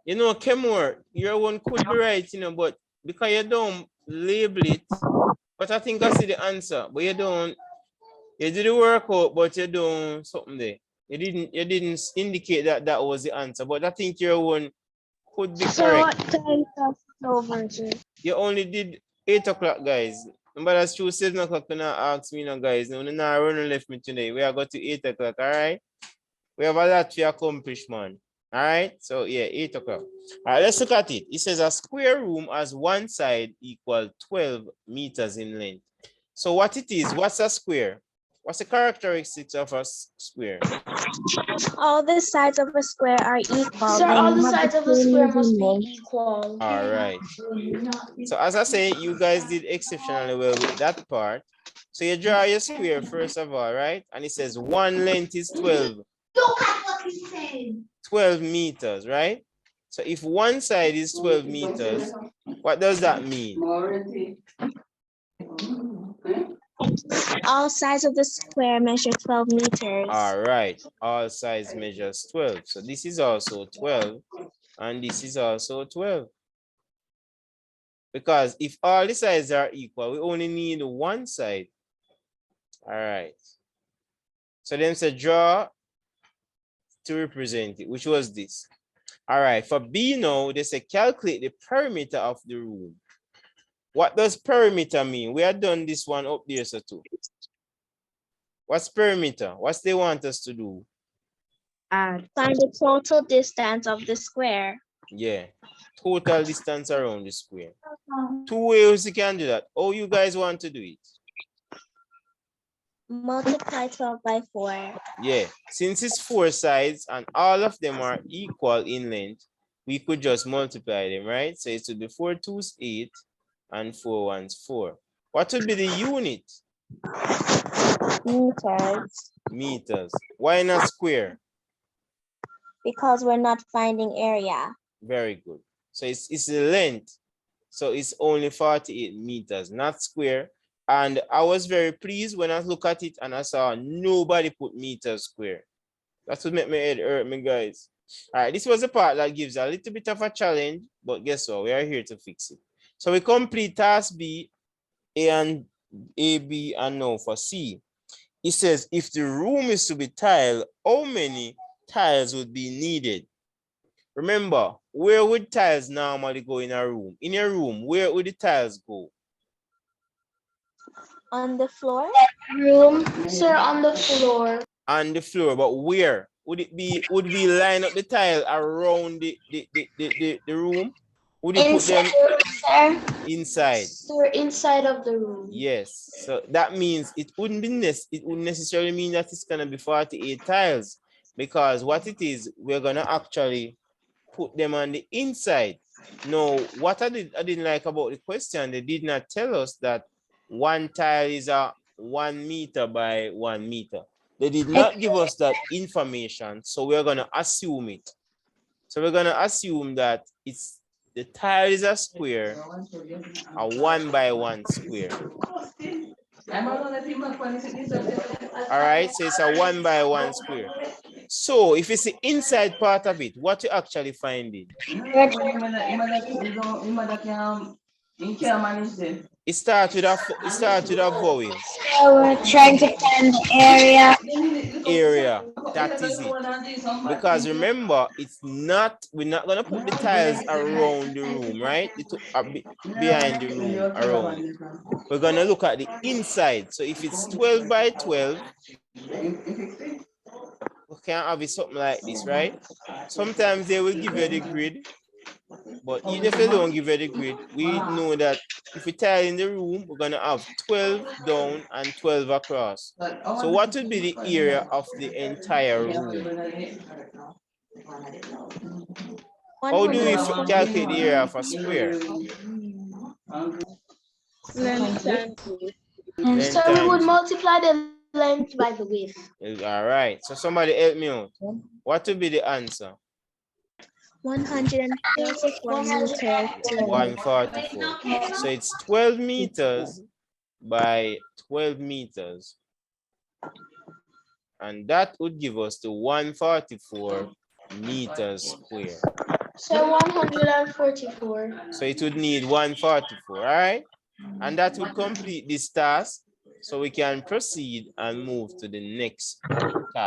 You know, Kemore, your one could be right, you know, but because you don't label it, but I think I see the answer, but you don't, you did the workout, but you don't something there. You didn't indicate that that was the answer, but I think your one could be So correct. what time of over, sir? You only did 8 o'clock, guys. But that's true, 7 o'clock, you not ask me, no, guys. No, no, run left me today. We are going to 8 o'clock, all right? We have a lot to accomplish, man. All right, so yeah, 8 o'clock. All right, let's look at it. It says a square room has one side equal 12 meters in length. So what it is, what's a square? What's the characteristics of a square? All the sides of a square are equal. Sir, all the sides of a square must be equal. All right. So as I say, you guys did exceptionally well with that part. So you draw your square first of all, right? And it says one length is 12. Look at what he said. 12 meters, right? So if one side is 12 meters, what does that mean? All sides of the square measure 12 meters. All right, all sides measures 12. So this is also 12, and this is also 12. Because if all the sides are equal, we only need one side. All right. So then say draw to represent it, which was this. All right, for B now, they say calculate the perimeter of the room. What does perimeter mean? We have done this one up there, so too. What's perimeter? What they want us to do? Find the total distance of the square. Yeah, total distance around the square. Two ways you can do that. Oh, you guys want to do it? Multiply 12 by 4. Yeah, since it's 4 sides and all of them are equal in length, we could just multiply them, right? So it would be 4 2s 8 and 4 1s 4. What would be the unit? Meters. Meters. Why not square? Because we're not finding area. Very good. So it's the length. So it's only 48 meters, not square. And I was very pleased when I look at it and I saw nobody put meters square. That's what made my head hurt me, guys. All right, this was the part that gives a little bit of a challenge, but guess what? We are here to fix it. So we complete task B, A, B, and now for C. It says if the room is to be tiled, how many tiles would be needed? Remember, where would tiles normally go in a room? In a room, where would the tiles go? On the floor? Room, sir, on the floor. On the floor, but where would it be? Would we line up the tile around the room? Would you put them inside? Sir, inside of the room. Yes. So that means it wouldn't necessarily mean that it's gonna be 48 tiles, because what it is, we're gonna actually put them on the inside. Now, what I didn't like about the question, they did not tell us that one tile is a 1 meter by 1 meter. They did not give us that information, so we're gonna assume it. So we're gonna assume that the tile is a square, a 1 by 1 square. All right, so it's a 1 by 1 square. So if it's the inside part of it, what you actually find it? It starts with a vowel. So we're trying to find the area. Area, that is it. Because remember, we're not gonna put the tiles around the room, right? Behind the room, around. We're gonna look at the inside. So if it's 12 by 12, we can have it something like this, right? Sometimes they will give you the grid, but even if they don't give you the grid, we know that if we tile in the room, we're gonna have 12 down and 12 across. So what would be the area of the entire room? How do we calculate the area of a square? Length and Length So we would times. multiply the length by the width. All right, so somebody help me out. What would be the answer? 144 meters. 144. So it's 12 meters by 12 meters. And that would give us the 144 meters square. So 144. So it would need 144, all right? And that would complete this task. So we can proceed and move to the next task.